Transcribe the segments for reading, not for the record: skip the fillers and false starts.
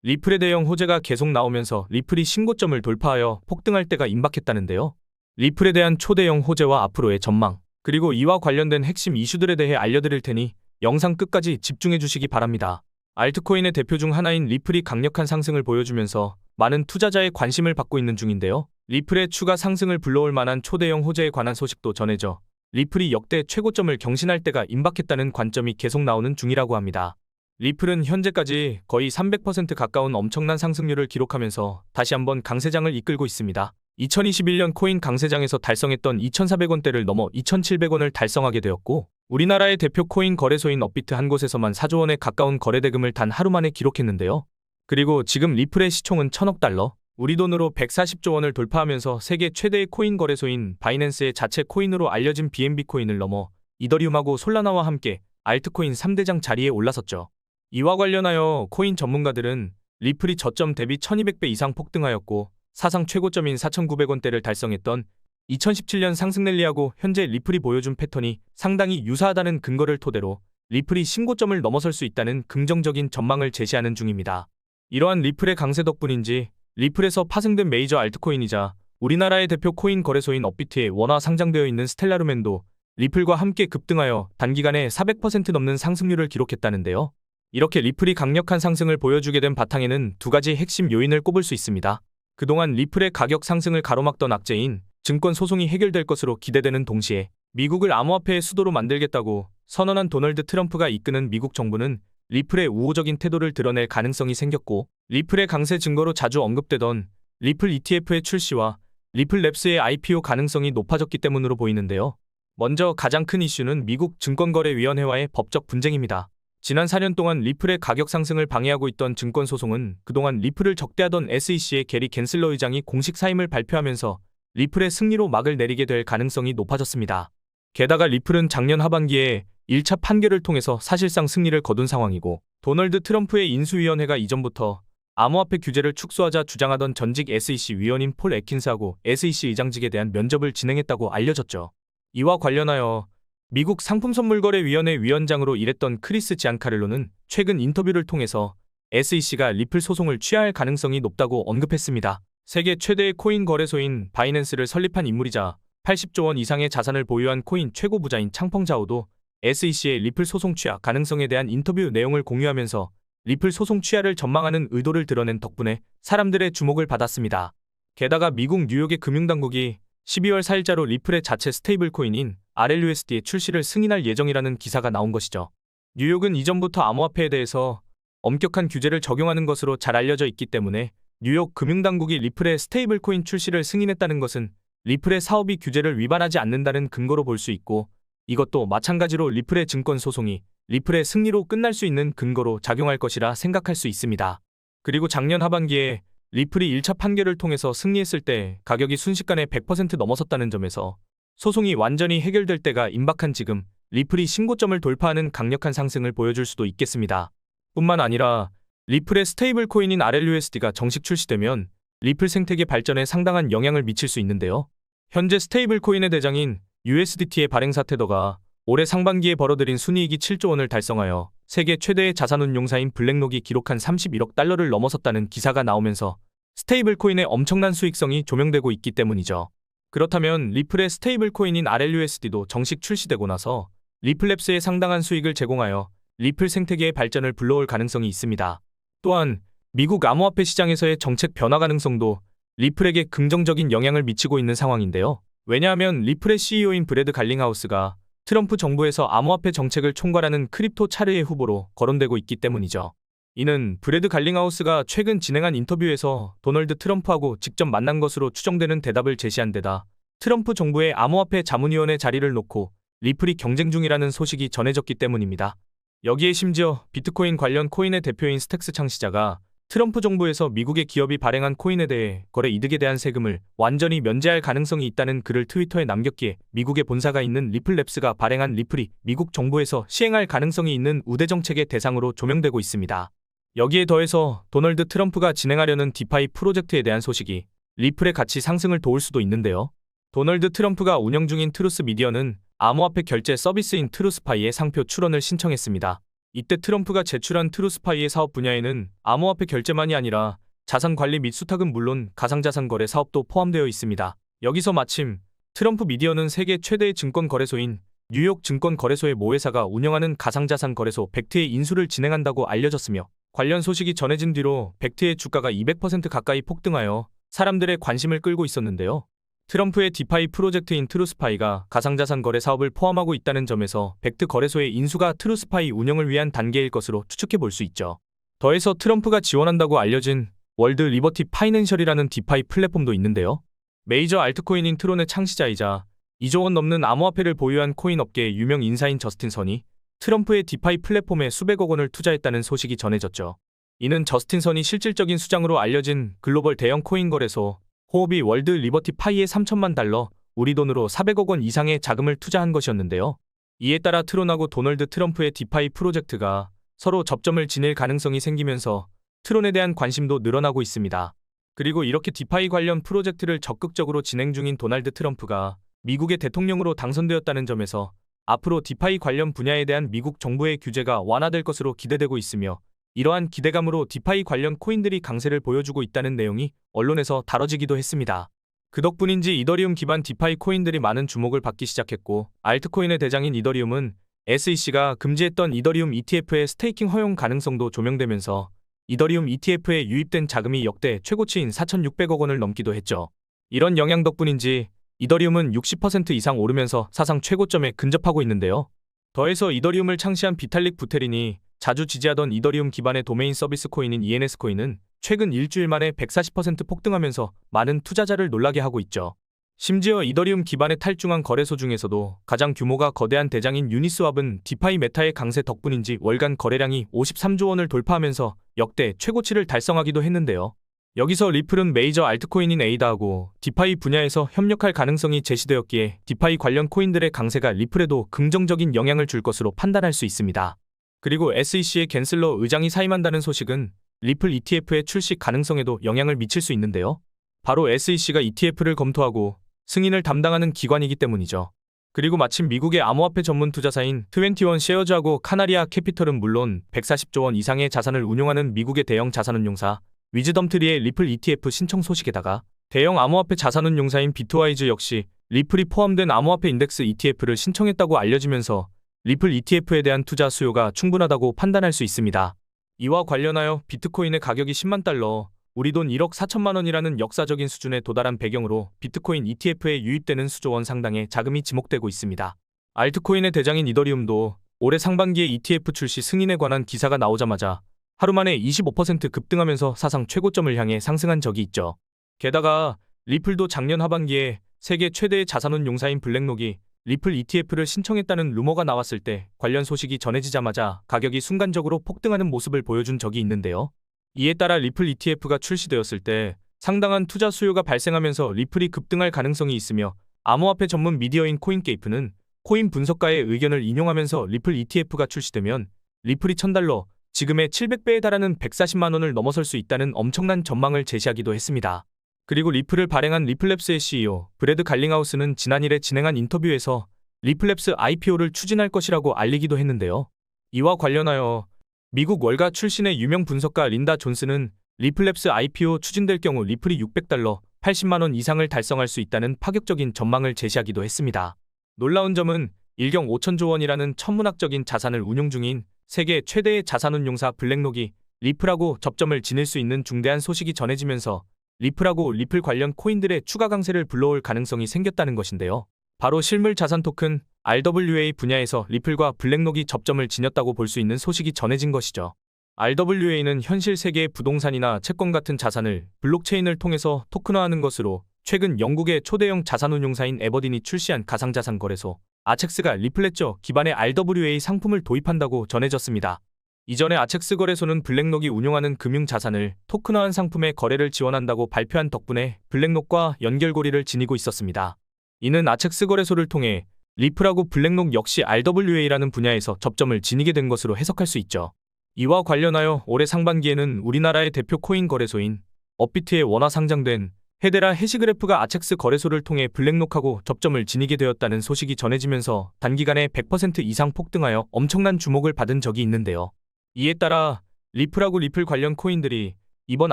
리플의 대형 호재가 계속 나오면서 리플이 신고점을 돌파하여 폭등할 때가 임박했다는데요. 리플에 대한 초대형 호재와 앞으로의 전망, 그리고 이와 관련된 핵심 이슈들에 대해 알려드릴 테니 영상 끝까지 집중해 주시기 바랍니다. 알트코인의 대표 중 하나인 리플이 강력한 상승을 보여주면서 많은 투자자의 관심을 받고 있는 중인데요. 리플의 추가 상승을 불러올 만한 초대형 호재에 관한 소식도 전해져 리플이 역대 최고점을 경신할 때가 임박했다는 관점이 계속 나오는 중이라고 합니다. 리플은 현재까지 거의 300% 가까운 엄청난 상승률을 기록하면서 다시 한번 강세장을 이끌고 있습니다. 2021년 코인 강세장에서 달성했던 2,400원대를 넘어 2,700원을 달성하게 되었고, 우리나라의 대표 코인 거래소인 업비트 한 곳에서만 4조 원에 가까운 거래대금을 단 하루 만에 기록했는데요. 그리고 지금 리플의 시총은 1,000억 달러, 우리 돈으로 140조 원을 돌파하면서 세계 최대의 코인 거래소인 바이낸스의 자체 코인으로 알려진 BNB 코인을 넘어 이더리움하고 솔라나와 함께 알트코인 3대장 자리에 올라섰죠. 이와 관련하여 코인 전문가들은 리플이 저점 대비 1200배 이상 폭등하였고 사상 최고점인 4,900원대를 달성했던 2017년 상승 랠리하고 현재 리플이 보여준 패턴이 상당히 유사하다는 근거를 토대로 리플이 신고점을 넘어설 수 있다는 긍정적인 전망을 제시하는 중입니다. 이러한 리플의 강세 덕분인지 리플에서 파생된 메이저 알트코인이자 우리나라의 대표 코인 거래소인 업비트에 원화 상장되어 있는 스텔라루멘도 리플과 함께 급등하여 단기간에 400% 넘는 상승률을 기록했다는데요. 이렇게 리플이 강력한 상승을 보여주게 된 바탕에는 두 가지 핵심 요인을 꼽을 수 있습니다. 그동안 리플의 가격 상승을 가로막던 악재인 증권 소송이 해결될 것으로 기대되는 동시에 미국을 암호화폐의 수도로 만들겠다고 선언한 도널드 트럼프가 이끄는 미국 정부는 리플의 우호적인 태도를 드러낼 가능성이 생겼고, 리플의 강세 증거로 자주 언급되던 리플 ETF의 출시와 리플랩스의 IPO 가능성이 높아졌기 때문으로 보이는데요. 먼저 가장 큰 이슈는 미국 증권거래위원회와의 법적 분쟁입니다. 지난 4년 동안 리플의 가격 상승을 방해하고 있던 증권 소송은 그동안 리플을 적대하던 SEC의 게리 겐슬러 의장이 공식 사임을 발표하면서 리플의 승리로 막을 내리게 될 가능성이 높아졌습니다. 게다가 리플은 작년 하반기에 1차 판결을 통해서 사실상 승리를 거둔 상황이고, 도널드 트럼프의 인수위원회가 이전부터 암호화폐 규제를 축소하자 주장하던 전직 SEC 위원인 폴 애킨스하고 SEC 의장직에 대한 면접을 진행했다고 알려졌죠. 이와 관련하여 미국 상품선물거래위원회 위원장으로 일했던 크리스 지안카를로는 최근 인터뷰를 통해서 SEC가 리플 소송을 취하할 가능성이 높다고 언급했습니다. 세계 최대의 코인 거래소인 바이낸스를 설립한 인물이자 80조 원 이상의 자산을 보유한 코인 최고 부자인 창펑자오도 SEC의 리플 소송 취하 가능성에 대한 인터뷰 내용을 공유하면서 리플 소송 취하를 전망하는 의도를 드러낸 덕분에 사람들의 주목을 받았습니다. 게다가 미국 뉴욕의 금융당국이 12월 4일자로 리플의 자체 스테이블 코인인 RLUSD의 출시를 승인할 예정이라는 기사가 나온 것이죠. 뉴욕은 이전부터 암호화폐에 대해서 엄격한 규제를 적용하는 것으로 잘 알려져 있기 때문에 뉴욕 금융당국이 리플의 스테이블 코인 출시를 승인했다는 것은 리플의 사업이 규제를 위반하지 않는다는 근거로 볼 수 있고, 이것도 마찬가지로 리플의 증권 소송이 리플의 승리로 끝날 수 있는 근거로 작용할 것이라 생각할 수 있습니다. 그리고 작년 하반기에 리플이 1차 판결을 통해서 승리했을 때 가격이 순식간에 100% 넘어섰다는 점에서 소송이 완전히 해결될 때가 임박한 지금 리플이 신고점을 돌파하는 강력한 상승을 보여줄 수도 있겠습니다. 뿐만 아니라 리플의 스테이블 코인인 RLUSD가 정식 출시되면 리플 생태계 발전에 상당한 영향을 미칠 수 있는데요. 현재 스테이블 코인의 대장인 USDT의 발행사 테더가 올해 상반기에 벌어들인 순이익이 7조 원을 달성하여 세계 최대의 자산운용사인 블랙록이 기록한 31억 달러를 넘어섰다는 기사가 나오면서 스테이블 코인의 엄청난 수익성이 조명되고 있기 때문이죠. 그렇다면 리플의 스테이블 코인인 RLUSD도 정식 출시되고 나서 리플랩스에 상당한 수익을 제공하여 리플 생태계의 발전을 불러올 가능성이 있습니다. 또한 미국 암호화폐 시장에서의 정책 변화 가능성도 리플에게 긍정적인 영향을 미치고 있는 상황인데요. 왜냐하면 리플의 CEO인 브래드 갈링하우스가 트럼프 정부에서 암호화폐 정책을 총괄하는 크립토 차르의 후보로 거론되고 있기 때문이죠. 이는 브래드 갈링하우스가 최근 진행한 인터뷰에서 도널드 트럼프하고 직접 만난 것으로 추정되는 대답을 제시한 데다 트럼프 정부의 암호화폐 자문위원회 자리를 놓고 리플이 경쟁 중이라는 소식이 전해졌기 때문입니다. 여기에 심지어 비트코인 관련 코인의 대표인 스택스 창시자가 트럼프 정부에서 미국의 기업이 발행한 코인에 대해 거래 이득에 대한 세금을 완전히 면제할 가능성이 있다는 글을 트위터에 남겼기에 미국의 본사가 있는 리플랩스가 발행한 리플이 미국 정부에서 시행할 가능성이 있는 우대 정책의 대상으로 조명되고 있습니다. 여기에 더해서 도널드 트럼프가 진행하려는 디파이 프로젝트에 대한 소식이 리플의 가치 상승을 도울 수도 있는데요. 도널드 트럼프가 운영 중인 트루스 미디어는 암호화폐 결제 서비스인 트루스파이의 상표 출원을 신청했습니다. 이때 트럼프가 제출한 트루스파이의 사업 분야에는 암호화폐 결제만이 아니라 자산관리 및 수탁은 물론 가상자산 거래 사업도 포함되어 있습니다. 여기서 마침 트럼프 미디어는 세계 최대의 증권거래소인 뉴욕 증권거래소의 모회사가 운영하는 가상자산 거래소 벡트의 인수를 진행한다고 알려졌으며 관련 소식이 전해진 뒤로 벡트의 주가가 200% 가까이 폭등하여 사람들의 관심을 끌고 있었는데요. 트럼프의 디파이 프로젝트인 트루스파이가 가상자산 거래 사업을 포함하고 있다는 점에서 벡트 거래소의 인수가 트루스파이 운영을 위한 단계일 것으로 추측해 볼 수 있죠. 더해서 트럼프가 지원한다고 알려진 월드 리버티 파이낸셜이라는 디파이 플랫폼도 있는데요. 메이저 알트코인인 트론의 창시자이자 2조 원 넘는 암호화폐를 보유한 코인 업계의 유명 인사인 저스틴 선이 트럼프의 디파이 플랫폼에 수백억 원을 투자했다는 소식이 전해졌죠. 이는 저스틴 선이 실질적인 수장으로 알려진 글로벌 대형 코인 거래소 호흡이 월드 리버티 파이에 3천만 달러, 우리 돈으로 400억 원 이상의 자금을 투자한 것이었는데요. 이에 따라 트론하고 도널드 트럼프의 디파이 프로젝트가 서로 접점을 지닐 가능성이 생기면서 트론에 대한 관심도 늘어나고 있습니다. 그리고 이렇게 디파이 관련 프로젝트를 적극적으로 진행 중인 도널드 트럼프가 미국의 대통령으로 당선되었다는 점에서 앞으로 디파이 관련 분야에 대한 미국 정부의 규제가 완화될 것으로 기대되고 있으며 이러한 기대감으로 디파이 관련 코인들이 강세를 보여주고 있다는 내용이 언론에서 다뤄지기도 했습니다. 그 덕분인지 이더리움 기반 디파이 코인들이 많은 주목을 받기 시작했고 알트코인의 대장인 이더리움은 SEC가 금지했던 이더리움 ETF의 스테이킹 허용 가능성도 조명되면서 이더리움 ETF에 유입된 자금이 역대 최고치인 4,600억 원을 넘기도 했죠. 이런 영향 덕분인지 이더리움은 60% 이상 오르면서 사상 최고점에 근접하고 있는데요. 더해서 이더리움을 창시한 비탈릭 부테린이 자주 지지하던 이더리움 기반의 도메인 서비스 코인인 ENS 코인은 최근 일주일 만에 140% 폭등하면서 많은 투자자를 놀라게 하고 있죠. 심지어 이더리움 기반의 탈중앙 거래소 중에서도 가장 규모가 거대한 대장인 유니스왑은 디파이 메타의 강세 덕분인지 월간 거래량이 53조 원을 돌파하면서 역대 최고치를 달성하기도 했는데요. 여기서 리플은 메이저 알트코인인 에이다하고 디파이 분야에서 협력할 가능성이 제시되었기에 디파이 관련 코인들의 강세가 리플에도 긍정적인 영향을 줄 것으로 판단할 수 있습니다. 그리고 SEC의 갠슬러 의장이 사임한다는 소식은 리플 ETF의 출시 가능성에도 영향을 미칠 수 있는데요. 바로 SEC가 ETF를 검토하고 승인을 담당하는 기관이기 때문이죠. 그리고 마침 미국의 암호화폐 전문 투자사인 21 셰어즈하고 카나리아 캐피털은 물론 140조 원 이상의 자산을 운용하는 미국의 대형 자산운용사 위즈덤트리의 리플 ETF 신청 소식에다가 대형 암호화폐 자산운용사인 비트와이즈 역시 리플이 포함된 암호화폐 인덱스 ETF를 신청했다고 알려지면서 리플 ETF에 대한 투자 수요가 충분하다고 판단할 수 있습니다. 이와 관련하여 비트코인의 가격이 10만 달러, 우리 돈 1억 4천만 원이라는 역사적인 수준에 도달한 배경으로 비트코인 ETF에 유입되는 수조 원 상당의 자금이 지목되고 있습니다. 알트코인의 대장인 이더리움도 올해 상반기에 ETF 출시 승인에 관한 기사가 나오자마자 하루 만에 25% 급등하면서 사상 최고점을 향해 상승한 적이 있죠. 게다가 리플도 작년 하반기에 세계 최대의 자산운용사인 블랙록이 리플 ETF를 신청했다는 루머가 나왔을 때 관련 소식이 전해지자마자 가격이 순간적으로 폭등하는 모습을 보여준 적이 있는데요. 이에 따라 리플 ETF가 출시되었을 때 상당한 투자 수요가 발생하면서 리플이 급등할 가능성이 있으며 암호화폐 전문 미디어인 코인게이프는 코인 분석가의 의견을 인용하면서 리플 ETF가 출시되면 리플이 1,000달러, 지금의 700배에 달하는 140만 원을 넘어설 수 있다는 엄청난 전망을 제시하기도 했습니다. 그리고 리플을 발행한 리플랩스의 CEO 브래드 갈링하우스는 지난일에 진행한 인터뷰에서 리플랩스 IPO를 추진할 것이라고 알리기도 했는데요. 이와 관련하여 미국 월가 출신의 유명 분석가 린다 존스는 리플랩스 IPO 추진될 경우 리플이 600달러, 80만 원 이상을 달성할 수 있다는 파격적인 전망을 제시하기도 했습니다. 놀라운 점은 1경 5천조 원이라는 천문학적인 자산을 운용 중인 세계 최대의 자산운용사 블랙록이 리플하고 접점을 지닐 수 있는 중대한 소식이 전해지면서 리플하고 리플 관련 코인들의 추가 강세를 불러올 가능성이 생겼다는 것인데요. 바로 실물 자산 토큰 RWA 분야에서 리플과 블랙록이 접점을 지녔다고 볼 수 있는 소식이 전해진 것이죠. RWA는 현실 세계의 부동산이나 채권 같은 자산을 블록체인을 통해서 토큰화하는 것으로 최근 영국의 초대형 자산운용사인 에버딘이 출시한 가상자산 거래소 아첵스가 리플레저 기반의 RWA 상품을 도입한다고 전해졌습니다. 이전에 아첵스 거래소는 블랙록이 운용하는 금융자산을 토큰화한 상품의 거래를 지원한다고 발표한 덕분에 블랙록과 연결고리를 지니고 있었습니다. 이는 아첵스 거래소를 통해 리플하고 블랙록 역시 RWA라는 분야에서 접점을 지니게 된 것으로 해석할 수 있죠. 이와 관련하여 올해 상반기에는 우리나라의 대표 코인 거래소인 업비트에 원화 상장된 헤데라 해시그래프가 아첵스 거래소를 통해 블랙록하고 접점을 지니게 되었다는 소식이 전해지면서 단기간에 100% 이상 폭등하여 엄청난 주목을 받은 적이 있는데요. 이에 따라 리플하고 리플 관련 코인들이 이번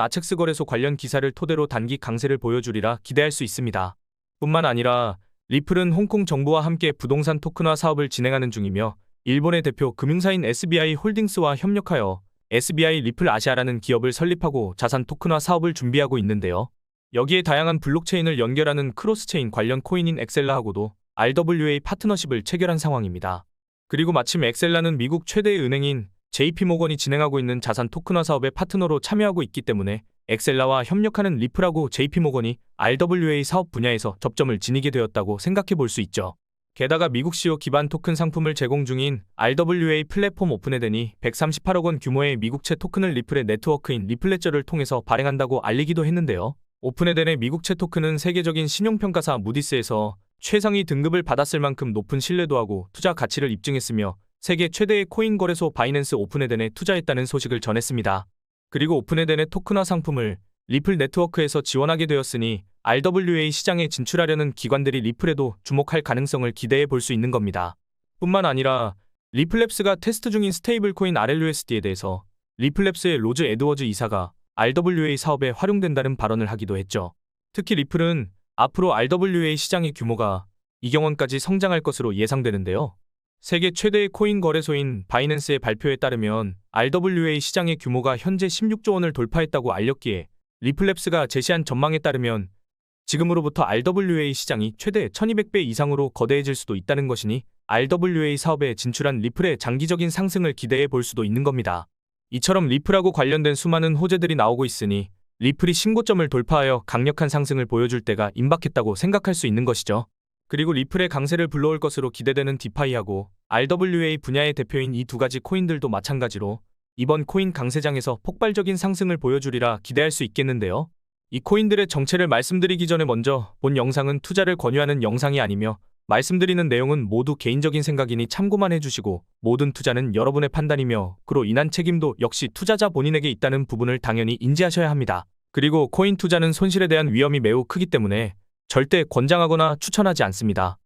아첵스 거래소 관련 기사를 토대로 단기 강세를 보여주리라 기대할 수 있습니다. 뿐만 아니라 리플은 홍콩 정부와 함께 부동산 토큰화 사업을 진행하는 중이며 일본의 대표 금융사인 SBI 홀딩스와 협력하여 SBI 리플 아시아라는 기업을 설립하고 자산 토큰화 사업을 준비하고 있는데요. 여기에 다양한 블록체인을 연결하는 크로스체인 관련 코인인 엑셀라하고도 RWA 파트너십을 체결한 상황입니다. 그리고 마침 엑셀라는 미국 최대의 은행인 JP모건이 진행하고 있는 자산 토큰화 사업의 파트너로 참여하고 있기 때문에 엑셀라와 협력하는 리플하고 JP모건이 RWA 사업 분야에서 접점을 지니게 되었다고 생각해 볼 수 있죠. 게다가 미국 시오 기반 토큰 상품을 제공 중인 RWA 플랫폼 오픈에덴이 138억 원 규모의 미국채 토큰을 리플의 네트워크인 리플레저를 통해서 발행한다고 알리기도 했는데요. 오픈에덴의 미국채 토큰은 세계적인 신용평가사 무디스에서 최상위 등급을 받았을 만큼 높은 신뢰도하고 투자 가치를 입증했으며 세계 최대의 코인 거래소 바이낸스 오픈에덴에 투자했다는 소식을 전했습니다. 그리고 오픈에덴의 토큰화 상품을 리플 네트워크에서 지원하게 되었으니 RWA 시장에 진출하려는 기관들이 리플에도 주목할 가능성을 기대해 볼 수 있는 겁니다. 뿐만 아니라 리플랩스가 테스트 중인 스테이블 코인 RLUSD에 대해서 리플랩스의 로즈 에드워즈 이사가 RWA 사업에 활용된다는 발언을 하기도 했죠. 특히 리플은 앞으로 RWA 시장의 규모가 2경 원까지 성장할 것으로 예상되는데요. 세계 최대의 코인 거래소인 바이낸스의 발표에 따르면 RWA 시장의 규모가 현재 16조 원을 돌파했다고 알렸기에 리플랩스가 제시한 전망에 따르면 지금으로부터 RWA 시장이 최대 1200배 이상으로 거대해질 수도 있다는 것이니 RWA 사업에 진출한 리플의 장기적인 상승을 기대해 볼 수도 있는 겁니다. 이처럼 리플하고 관련된 수많은 호재들이 나오고 있으니 리플이 신고점을 돌파하여 강력한 상승을 보여줄 때가 임박했다고 생각할 수 있는 것이죠. 그리고 리플의 강세를 불러올 것으로 기대되는 디파이하고 RWA 분야의 대표인 이 두 가지 코인들도 마찬가지로 이번 코인 강세장에서 폭발적인 상승을 보여주리라 기대할 수 있겠는데요. 이 코인들의 정체를 말씀드리기 전에 먼저 본 영상은 투자를 권유하는 영상이 아니며 말씀드리는 내용은 모두 개인적인 생각이니 참고만 해주시고 모든 투자는 여러분의 판단이며 그로 인한 책임도 역시 투자자 본인에게 있다는 부분을 당연히 인지하셔야 합니다. 그리고 코인 투자는 손실에 대한 위험이 매우 크기 때문에 절대 권장하거나 추천하지 않습니다.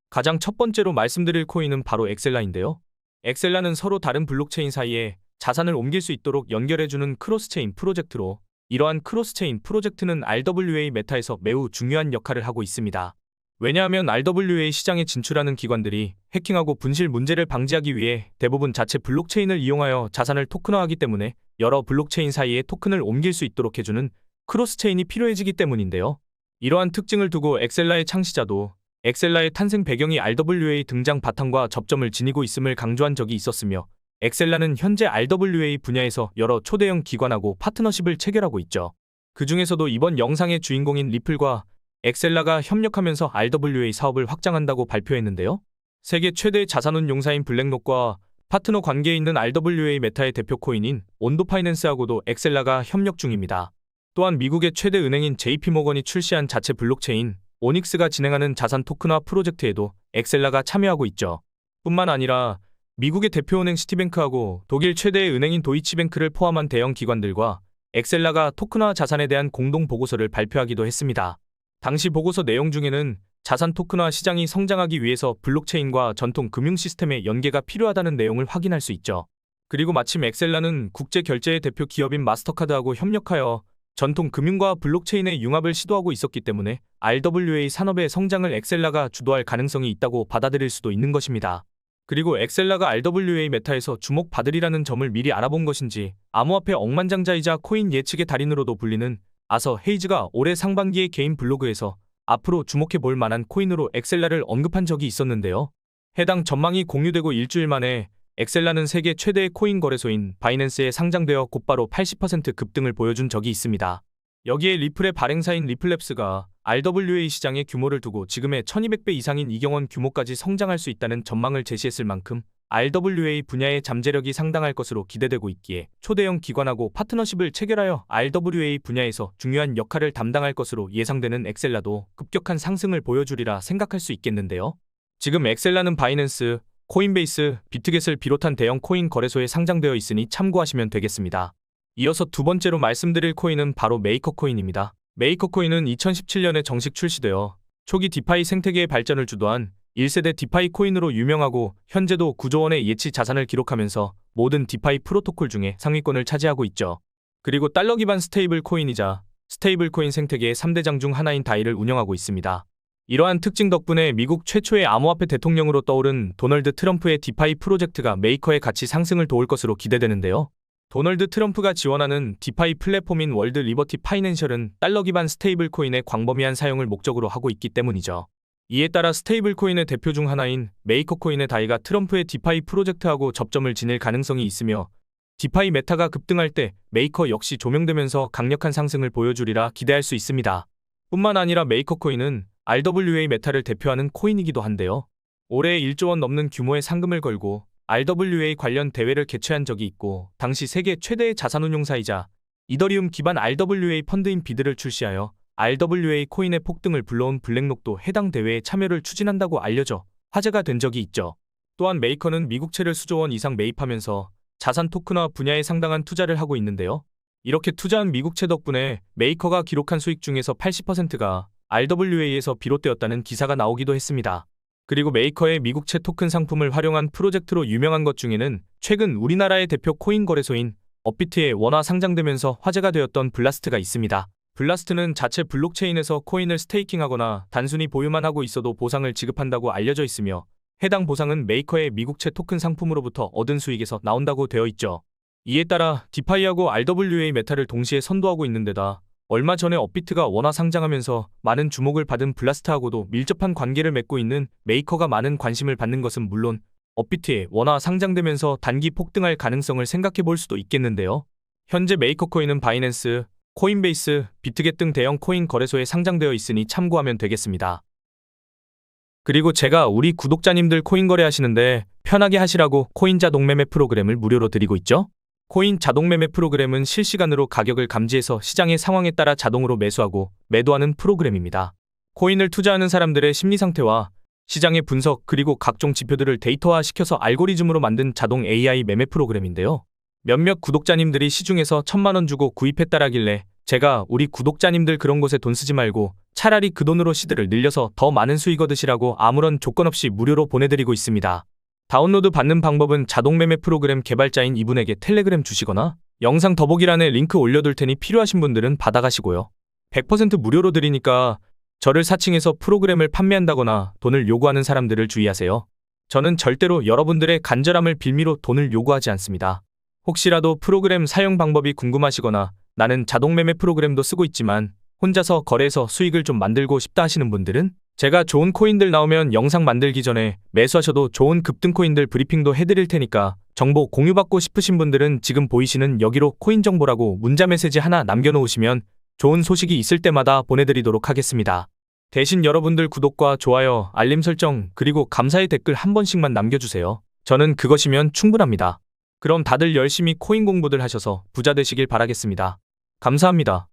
가장 첫 번째로 말씀드릴 코인은 바로 엑셀라인데요. 엑셀라는 서로 다른 블록체인 사이에 자산을 옮길 수 있도록 연결해주는 크로스체인 프로젝트로 이러한 크로스체인 프로젝트는 RWA 메타에서 매우 중요한 역할을 하고 있습니다. 왜냐하면 RWA 시장에 진출하는 기관들이 해킹하고 분실 문제를 방지하기 위해 대부분 자체 블록체인을 이용하여 자산을 토큰화하기 때문에 여러 블록체인 사이에 토큰을 옮길 수 있도록 해주는 크로스체인이 필요해지기 때문인데요. 이러한 특징을 두고 엑셀라의 창시자도 엑셀라의 탄생 배경이 RWA 등장 바탕과 접점을 지니고 있음을 강조한 적이 있었으며 엑셀라는 현재 RWA 분야에서 여러 초대형 기관하고 파트너십을 체결하고 있죠. 그 중에서도 이번 영상의 주인공인 리플과 엑셀라가 협력하면서 RWA 사업을 확장한다고 발표했는데요. 세계 최대 자산운용사인 블랙록과 파트너 관계에 있는 RWA 메타의 대표 코인인 온도파이낸스하고도 엑셀라가 협력 중입니다. 또한 미국의 최대 은행인 JP모건이 출시한 자체 블록체인 오닉스가 진행하는 자산 토큰화 프로젝트에도 엑셀라가 참여하고 있죠. 뿐만 아니라 미국의 대표은행 시티뱅크하고 독일 최대의 은행인 도이치뱅크를 포함한 대형 기관들과 엑셀라가 토큰화 자산에 대한 공동 보고서를 발표하기도 했습니다. 당시 보고서 내용 중에는 자산 토큰화 시장이 성장하기 위해서 블록체인과 전통 금융 시스템의 연계가 필요하다는 내용을 확인할 수 있죠. 그리고 마침 엑셀라는 국제 결제의 대표 기업인 마스터카드하고 협력하여 전통 금융과 블록체인의 융합을 시도하고 있었기 때문에 RWA 산업의 성장을 엑셀라가 주도할 가능성이 있다고 받아들일 수도 있는 것입니다. 그리고 엑셀라가 RWA 메타에서 주목받으리라는 점을 미리 알아본 것인지 암호화폐 억만장자이자 코인 예측의 달인으로도 불리는 아서 헤이즈가 올해 상반기에 개인 블로그에서 앞으로 주목해 볼 만한 코인으로 엑셀라를 언급한 적이 있었는데요. 해당 전망이 공유되고 일주일 만에 엑셀라는 세계 최대의 코인 거래소인 바이낸스에 상장되어 곧바로 80% 급등을 보여준 적이 있습니다. 여기에 리플의 발행사인 리플랩스가 RWA 시장의 규모를 두고 지금의 1200배 이상인 2경 원 규모까지 성장할 수 있다는 전망을 제시했을 만큼 RWA 분야의 잠재력이 상당할 것으로 기대되고 있기에 초대형 기관하고 파트너십을 체결하여 RWA 분야에서 중요한 역할을 담당할 것으로 예상되는 엑셀라도 급격한 상승을 보여주리라 생각할 수 있겠는데요. 지금 엑셀라는 바이낸스, 코인베이스, 비트겟을 비롯한 대형 코인 거래소에 상장되어 있으니 참고하시면 되겠습니다. 이어서 두 번째로 말씀드릴 코인은 바로 메이커 코인입니다. 메이커 코인은 2017년에 정식 출시되어 초기 디파이 생태계의 발전을 주도한 1세대 디파이 코인으로 유명하고 현재도 9조 원의 예치 자산을 기록하면서 모든 디파이 프로토콜 중에 상위권을 차지하고 있죠. 그리고 달러 기반 스테이블 코인이자 스테이블 코인 생태계의 3대장 중 하나인 다이를 운영하고 있습니다. 이러한 특징 덕분에 미국 최초의 암호화폐 대통령으로 떠오른 도널드 트럼프의 디파이 프로젝트가 메이커의 가치 상승을 도울 것으로 기대되는데요. 도널드 트럼프가 지원하는 디파이 플랫폼인 월드 리버티 파이낸셜은 달러 기반 스테이블 코인의 광범위한 사용을 목적으로 하고 있기 때문이죠. 이에 따라 스테이블 코인의 대표 중 하나인 메이커 코인의 다이가 트럼프의 디파이 프로젝트하고 접점을 지닐 가능성이 있으며 디파이 메타가 급등할 때 메이커 역시 조명되면서 강력한 상승을 보여주리라 기대할 수 있습니다. 뿐만 아니라 메이커 코인은 RWA 메타를 대표하는 코인이기도 한데요. 올해 1조 원 넘는 규모의 상금을 걸고 RWA 관련 대회를 개최한 적이 있고 당시 세계 최대의 자산운용사이자 이더리움 기반 RWA 펀드인 비드를 출시하여 RWA 코인의 폭등을 불러온 블랙록도 해당 대회에 참여를 추진한다고 알려져 화제가 된 적이 있죠. 또한 메이커는 미국채를 수조 원 이상 매입하면서 자산 토큰화 분야에 상당한 투자를 하고 있는데요. 이렇게 투자한 미국채 덕분에 메이커가 기록한 수익 중에서 80%가 RWA에서 비롯되었다는 기사가 나오기도 했습니다. 그리고 메이커의 미국채 토큰 상품을 활용한 프로젝트로 유명한 것 중에는 최근 우리나라의 대표 코인 거래소인 업비트에 원화 상장되면서 화제가 되었던 블라스트가 있습니다. 블라스트는 자체 블록체인에서 코인을 스테이킹하거나 단순히 보유만 하고 있어도 보상을 지급한다고 알려져 있으며 해당 보상은 메이커의 미국채 토큰 상품으로부터 얻은 수익에서 나온다고 되어 있죠. 이에 따라 디파이하고 RWA 메타를 동시에 선도하고 있는 데다 얼마 전에 업비트가 원화 상장하면서 많은 주목을 받은 블라스트하고도 밀접한 관계를 맺고 있는 메이커가 많은 관심을 받는 것은 물론 업비트에 원화 상장되면서 단기 폭등할 가능성을 생각해 볼 수도 있겠는데요. 현재 메이커 코인은 바이낸스, 코인베이스, 비트겟 등 대형 코인 거래소에 상장되어 있으니 참고하면 되겠습니다. 그리고 제가 우리 구독자님들 코인 거래하시는데 편하게 하시라고 코인 자동 매매 프로그램을 무료로 드리고 있죠? 코인 자동 매매 프로그램은 실시간으로 가격을 감지해서 시장의 상황에 따라 자동으로 매수하고 매도하는 프로그램입니다. 코인을 투자하는 사람들의 심리 상태와 시장의 분석 그리고 각종 지표들을 데이터화시켜서 알고리즘으로 만든 자동 AI 매매 프로그램인데요. 몇몇 구독자님들이 시중에서 1,000만 원 주고 구입했다라길래 제가 우리 구독자님들 그런 곳에 돈 쓰지 말고 차라리 그 돈으로 시드를 늘려서 더 많은 수익 얻으시라고 아무런 조건 없이 무료로 보내드리고 있습니다. 다운로드 받는 방법은 자동 매매 프로그램 개발자인 이분에게 텔레그램 주시거나 영상 더보기란에 링크 올려둘 테니 필요하신 분들은 받아가시고요. 100% 무료로 드리니까 저를 사칭해서 프로그램을 판매한다거나 돈을 요구하는 사람들을 주의하세요. 저는 절대로 여러분들의 간절함을 빌미로 돈을 요구하지 않습니다. 혹시라도 프로그램 사용 방법이 궁금하시거나 나는 자동 매매 프로그램도 쓰고 있지만 혼자서 거래해서 수익을 좀 만들고 싶다 하시는 분들은 제가 좋은 코인들 나오면 영상 만들기 전에 매수하셔도 좋은 급등 코인들 브리핑도 해드릴 테니까 정보 공유받고 싶으신 분들은 지금 보이시는 여기로 코인 정보라고 문자 메시지 하나 남겨놓으시면 좋은 소식이 있을 때마다 보내드리도록 하겠습니다. 대신 여러분들 구독과 좋아요, 알림 설정 그리고 감사의 댓글 한 번씩만 남겨주세요. 저는 그것이면 충분합니다. 그럼 다들 열심히 코인 공부들 하셔서 부자 되시길 바라겠습니다. 감사합니다.